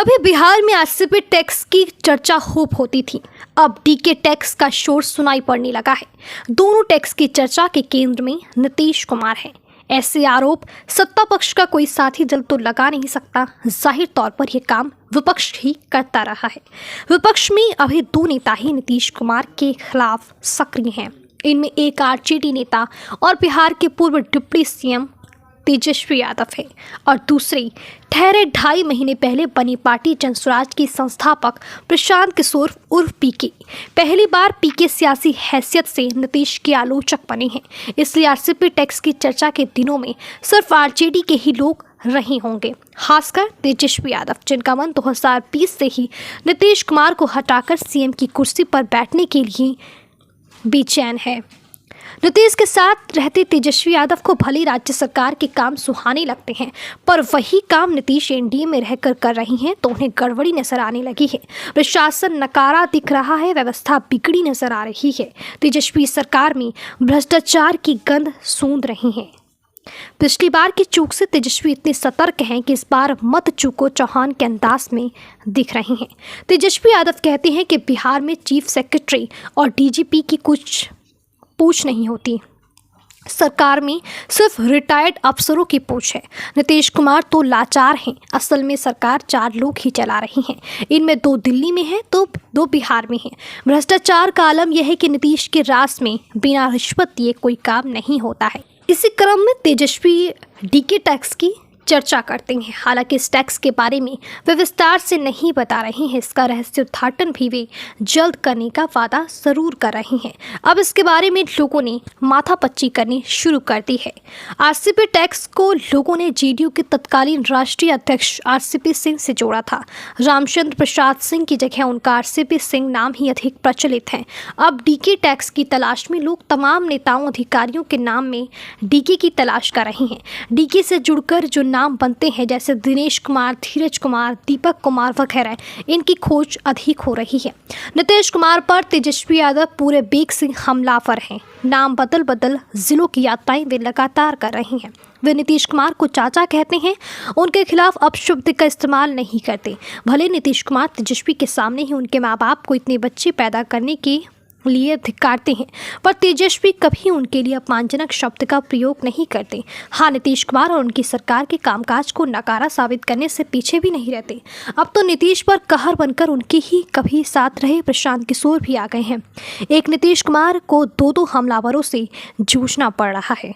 कभी बिहार में RCP tax की चर्चा खूब होती थी। अब डीके टैक्स का शोर सुनाई पड़ने लगा है। दोनों टैक्स की चर्चा के केंद्र में नीतीश कुमार हैं। ऐसे आरोप सत्ता पक्ष का कोई साथी दल तो लगा नहीं सकता। जाहिर तौर पर यह काम विपक्ष ही करता रहा है। विपक्ष में अभी दो नेता ही नीतीश कुमार के खिलाफ सक्रिय हैं। इनमें एक आरजेडी नेता और बिहार के पूर्व डिप्टी सीएम तेजस्वी यादव है और दूसरी ठहरे 2.5 महीने पहले बनी पार्टी जनसुराज की संस्थापक प्रशांत किशोर उर्फ पीके। पहली बार पीके सियासी हैसियत से नीतीश के आलोचक बने हैं। इसलिए आरसीपी टैक्स की चर्चा के दिनों में सिर्फ आरजेडी के ही लोग रहे होंगे, खासकर तेजस्वी यादव, जिनका मन 2020 से ही नीतीश कुमार को हटाकर सीएम की कुर्सी पर बैठने के लिए बेचैन है। नीतीश के साथ रहते तेजस्वी यादव को भले राज्य सरकार के काम सुहाने लगते हैं, पर वही काम नीतीश एनडीए में रहकर कर रही हैं तो उन्हें गड़बड़ी नजर आने लगी है। प्रशासन नकारा दिख रहा है, व्यवस्था बिगड़ी नजर आ रही है। तेजस्वी सरकार में भ्रष्टाचार की गंध सूंघ रही हैं। पिछली बार की चूक से तेजस्वी इतने सतर्क हैं कि इस बार मत चूको चौहान के अंदाज में दिख रही हैं। तेजस्वी यादव कहते हैं कि बिहार में चीफ सेक्रेटरी और डीजीपी की कुछ पूछ नहीं होती, सरकार में सिर्फ रिटायर्ड अफसरों की पूछ है। नीतीश कुमार तो लाचार हैं। असल में सरकार 4 लोग ही चला रही हैं। इनमें 2 दिल्ली में हैं तो 2 बिहार में हैं। भ्रष्टाचार का आलम यह है कि नीतीश के राज में बिना रिश्वत दिए कोई काम नहीं होता है। इसी क्रम में तेजस्वी डीके टैक्स की चर्चा करते हैं। हालांकि इस टैक्स के बारे में वे विस्तार से नहीं बता रहे हैं। इसका रहस्य उद्घाटन भी वे जल्द करने का वादा जरूर कर रहे हैं। अब इसके बारे में लोगों ने माथापच्ची करनी शुरू कर दी है। आरसीपी टैक्स को लोगों ने जेडीयू के तत्कालीन राष्ट्रीय अध्यक्ष आरसीपी सिंह से जोड़ा था। रामचंद्र प्रसाद सिंह की जगह उनका आरसीपी सिंह नाम ही अधिक प्रचलित है। अब डीके टैक्स की तलाश में लोग तमाम नेताओं अधिकारियों के नाम में डीके की तलाश कर रहे हैं। डीके से जुड़कर जो नाम बनते हैं जैसे दिनेश कुमार, धीरज कुमार, दीपक कुमार वगैरह, इनकी खोज अधिक हो रही है। नीतीश कुमार पर तेजस्वी यादव पूरे बेग से हमलावर हैं। नाम बदल बदल जिलों की यात्राएं वे लगातार कर रहे हैं। वे नीतीश कुमार को चाचा कहते हैं, उनके खिलाफ अपशब्द का इस्तेमाल नहीं करते। भले नीतीश कुमार तेजस्वी के सामने ही उनके माँ बाप को इतने बच्चे पैदा करने के लिए धिक्कारते हैं, पर तेजस्वी कभी उनके लिए अपमानजनक शब्द का प्रयोग नहीं करते। हाँ, नीतीश कुमार और उनकी सरकार के कामकाज को नकारा साबित करने से पीछे भी नहीं रहते। अब तो नीतीश पर कहर बनकर उनके ही कभी साथ रहे प्रशांत किशोर भी आ गए हैं। एक नीतीश कुमार को 2 हमलावरों से जूझना पड़ रहा है।